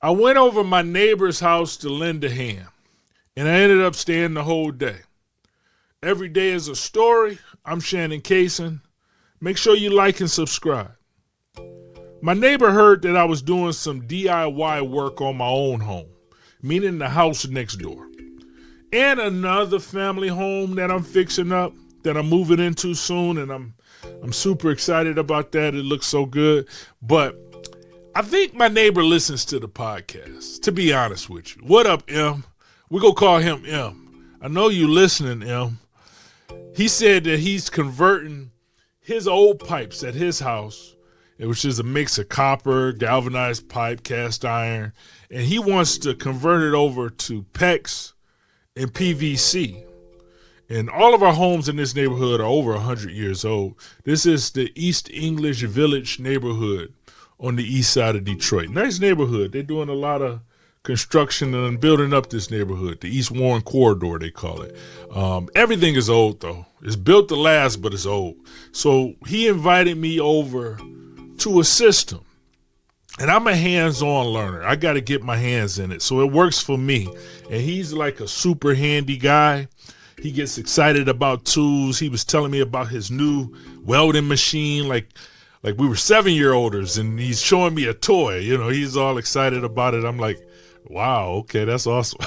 I went over my neighbor's house to lend a hand, and I ended up staying the whole day. Every day is a story. I'm Shannon Cason. Make sure you like and subscribe. My neighbor heard that I was doing some DIY work on my own home, meaning the house next door, and another family home that I'm fixing up, that I'm moving into soon, and I'm super excited about that. It looks so good. But I think my neighbor listens to the podcast, to be honest with you. What up, M? We're going to call him M. I know you listening, M. He said that he's converting his old pipes at his house, which is a mix of copper, galvanized pipe, cast iron, and he wants to convert it over to PEX and PVC. And all of our homes in this neighborhood are over 100 years old. This is the East English Village neighborhood on the east side of Detroit. Nice neighborhood. They're doing a lot of construction and building up this neighborhood, the East Warren Corridor, they call it. Everything is old, though. It's built to last, but it's old. So he invited me over to assist him. And I'm a hands-on learner. I got to get my hands in it. So it works for me. And he's like a super handy guy. He gets excited about tools. He was telling me about his new welding machine, like we were 7-year-olds, and he's showing me a toy. You know, he's all excited about it. I'm like, wow, okay, that's awesome.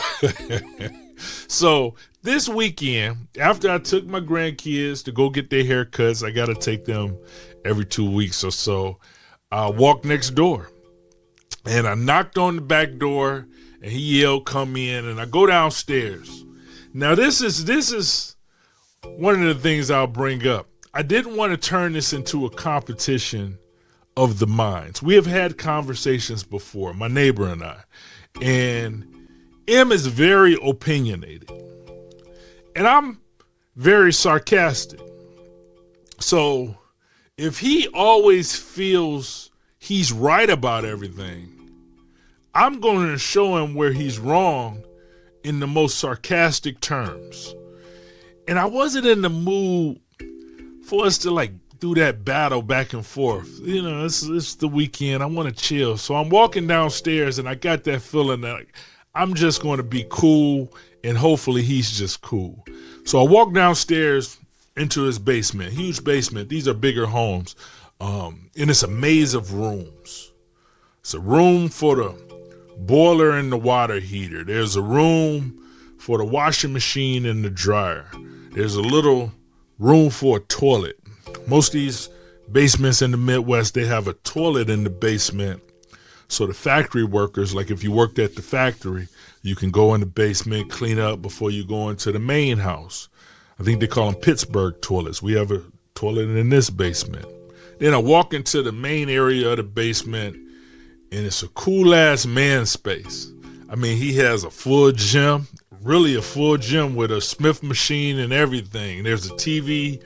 So this weekend, after I took my grandkids to go get their haircuts, I got to take them every 2 weeks or so. I walked next door, and I knocked on the back door, and he yelled, "Come in," and I go downstairs. Now, this is one of the things I'll bring up. I didn't want to turn this into a competition of the minds. We have had conversations before, my neighbor and I, and M is very opinionated, and I'm very sarcastic. So if he always feels he's right about everything, I'm going to show him where he's wrong in the most sarcastic terms. And I wasn't in the mood for us to like do that battle back and forth. You know, it's the weekend. I want to chill. So I'm walking downstairs and I got that feeling that like, I'm just going to be cool and hopefully he's just cool. So I walk downstairs into his basement, huge basement. These are bigger homes. And it's a maze of rooms. It's a room for the boiler and the water heater. There's a room for the washing machine and the dryer. There's a little room for a toilet. Most of these basements in the Midwest, they have a toilet in the basement. So the factory workers, like if you worked at the factory, you can go in the basement, clean up before you go into the main house. I think they call them Pittsburgh toilets. We have a toilet in this basement. Then I walk into the main area of the basement, and it's a cool-ass man space. I mean, he has a full gym, really a full gym with a Smith machine and everything. There's a TV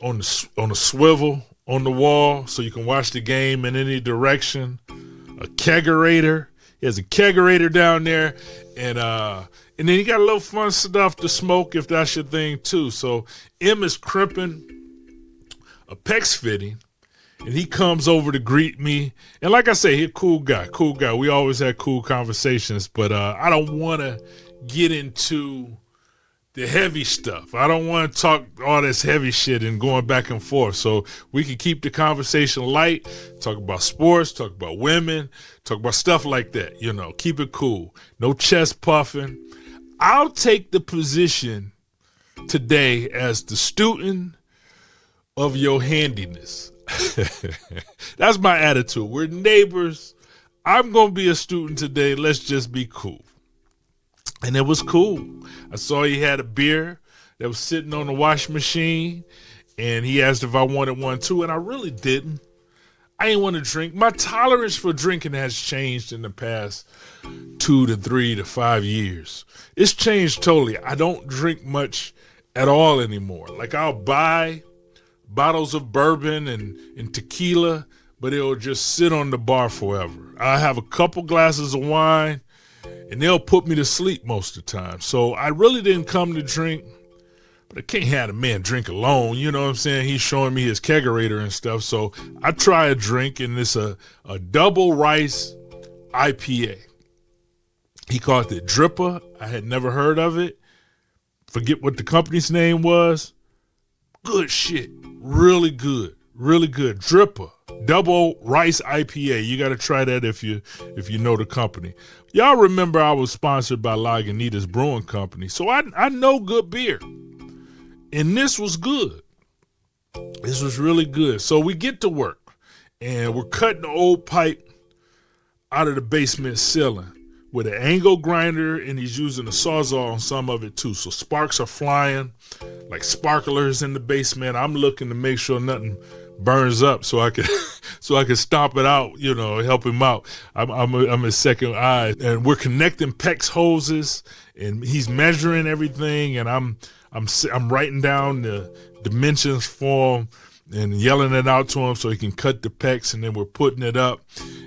on a swivel on the wall so you can watch the game in any direction. A kegerator. He has a kegerator down there. And then he got a little fun stuff to smoke if that's your thing too. So M is crimping a PEX fitting. And he comes over to greet me. And like I say, he's a cool guy. We always had cool conversations, but I don't want to get into the heavy stuff. I don't want to talk all this heavy shit and going back and forth. So we can keep the conversation light, talk about sports, talk about women, talk about stuff like that. You know, keep it cool. No chest puffing. I'll take the position today as the student of your handiness. That's my attitude. We're neighbors. I'm going to be a student today. Let's just be cool. And it was cool. I saw he had a beer that was sitting on the washing machine, and he asked if I wanted one too, and I really didn't. I didn't want to drink. My tolerance for drinking has changed in the past 2 to 3 to 5 years. It's changed totally. I don't drink much at all anymore. Like I'll buy bottles of bourbon and tequila, but it'll just sit on the bar forever. I have a couple glasses of wine, and they'll put me to sleep most of the time. So I really didn't come to drink, but I can't have a man drink alone. You know what I'm saying? He's showing me his kegerator and stuff. So I try a drink, and it's a double rice IPA. He called it Dripper. I had never heard of it. Forget what the company's name was. Good shit. Really good. Really good. Dripper. Double rice IPA. You got to try that if you know the company. Y'all remember I was sponsored by Lagunitas Brewing Company. So I know good beer. And this was good. This was really good. So we get to work. And we're cutting the old pipe out of the basement ceiling with an angle grinder, and he's using a Sawzall on some of it too. So sparks are flying like sparklers in the basement. I'm looking to make sure nothing burns up so I can stomp it out, help him out. I'm his second eye, and we're connecting PEX hoses, and he's measuring everything, and I'm writing down the dimensions for him and yelling it out to him so he can cut the PEX, and then we're putting it up,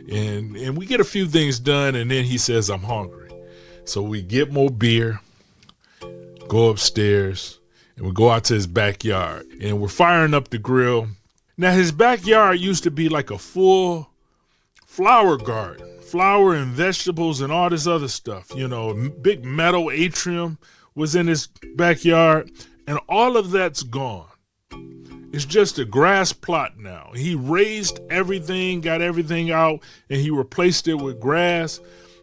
and we get a few things done, and then he says, I'm hungry. So we get more beer, go upstairs, and we go out to his backyard, and we're firing up the grill. Now, his backyard used to be like a full flower garden, flower and vegetables and all this other stuff. A big metal atrium was in his backyard, and all of that's gone. It's just a grass plot now. He raised everything, got everything out, and he replaced it with grass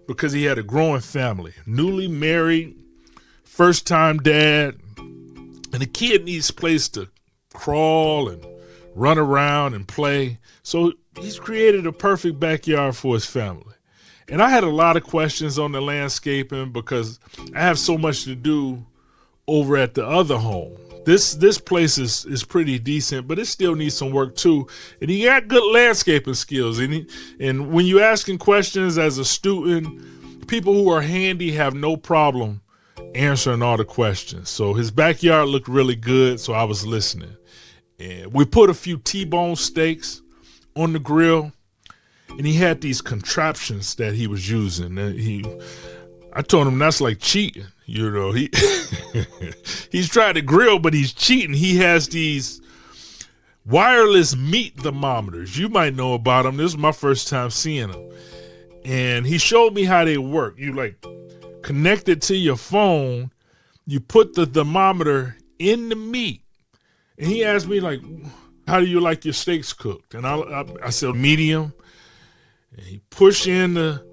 because he had a growing family. Newly married, first-time dad, and the kid needs a place to crawl and run around and play. So he's created a perfect backyard for his family. And I had a lot of questions on the landscaping because I have so much to do over at the other home. This place is pretty decent, but it still needs some work too. And he got good landscaping skills. And when you're asking questions as a student, people who are handy have no problem answering all the questions. So his backyard looked really good, so I was listening. And we put a few T-bone steaks on the grill, and he had these contraptions that he was using. And I told him that's like cheating. He's trying to grill, but he's cheating. He has these wireless meat thermometers. You might know about them. This is my first time seeing them. And he showed me how they work. You connect it to your phone. You put the thermometer in the meat. And he asked me, how do you like your steaks cooked? And I said, medium. And he pushed in the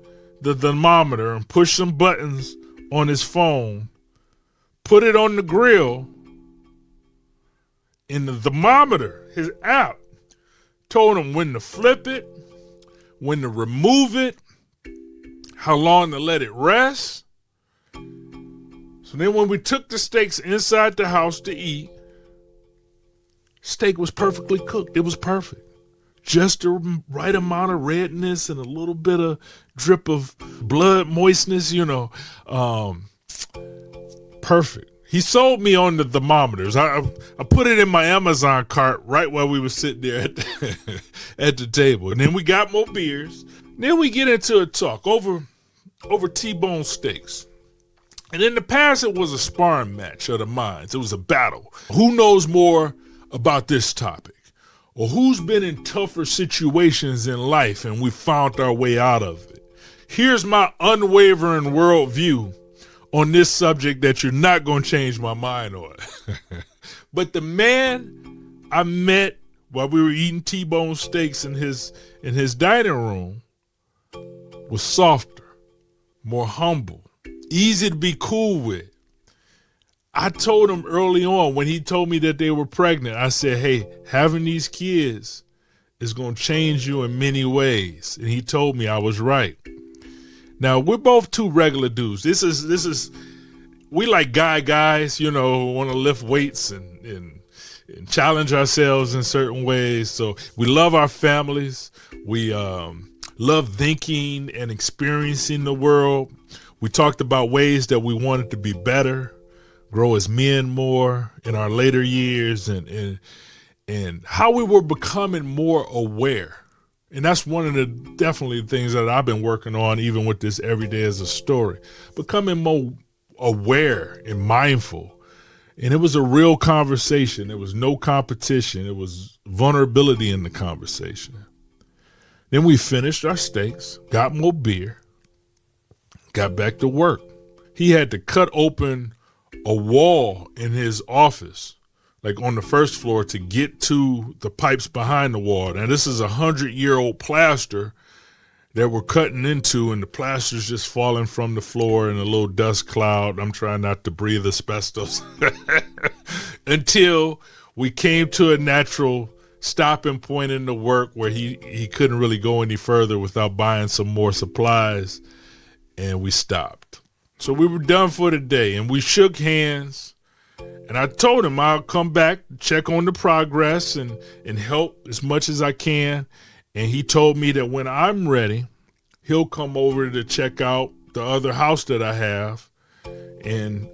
thermometer and pushed some buttons on his phone, put it on the grill, and the thermometer, his app, told him when to flip it, when to remove it, how long to let it rest. So then when we took the steaks inside the house to eat, steak was perfectly cooked. It was perfect. Just the right amount of redness and a little bit of drip of blood moistness, perfect. He sold me on the thermometers. I put it in my Amazon cart right while we were sitting there at the table. And then we got more beers. Then we get into a talk over T-bone steaks. And in the past, it was a sparring match of the minds. It was a battle. Who knows more about this topic? Or who's been in tougher situations in life and we found our way out of it? Here's my unwavering worldview on this subject that you're not going to change my mind on. But the man I met while we were eating T-bone steaks in his dining room was softer, more humble, easy to be cool with. I told him early on when he told me that they were pregnant, I said, hey, having these kids is going to change you in many ways. And he told me I was right. Now, we're both two regular dudes. This is we like guys, who want to lift weights and challenge ourselves in certain ways. So we love our families. We love thinking and experiencing the world. We talked about ways that we wanted to be better, grow as men more in our later years, and how we were becoming more aware. And that's one of the definitely things that I've been working on, even with this Every Day as a Story, becoming more aware and mindful. And it was a real conversation. There was no competition. It was vulnerability in the conversation. Then we finished our steaks, got more beer, Got back to work. He had to cut open a wall in his office, like on the first floor, to get to the pipes behind the wall. Now, this is 100-year-old plaster that we're cutting into, and the plaster's just falling from the floor in a little dust cloud. I'm trying not to breathe asbestos until we came to a natural stopping point in the work where he couldn't really go any further without buying some more supplies, and we stopped. So we were done for the day, and we shook hands, and I told him I'll come back, check on the progress, and help as much as I can. And he told me that when I'm ready, he'll come over to check out the other house that I have. And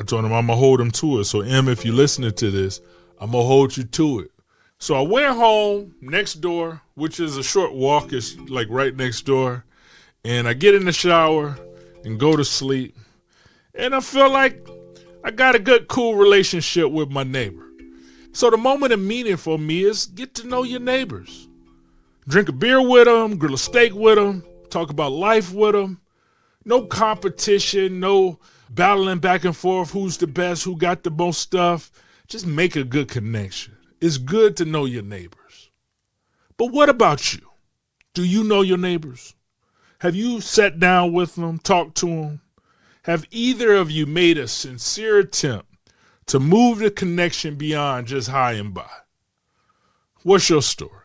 I told him I'm going to hold him to it. So, Em, if you're listening to this, I'm going to hold you to it. So I went home next door, which is a short walk. It's like right next door. And I get in the shower and go to sleep. And I feel like I got a good, cool relationship with my neighbor. So the moment of meaning for me is get to know your neighbors. Drink a beer with them, grill a steak with them, talk about life with them. No competition, no battling back and forth, who's the best, who got the most stuff. Just make a good connection. It's good to know your neighbors. But what about you? Do you know your neighbors? Have you sat down with them, talked to them? Have either of you made a sincere attempt to move the connection beyond just hi and bye? What's your story?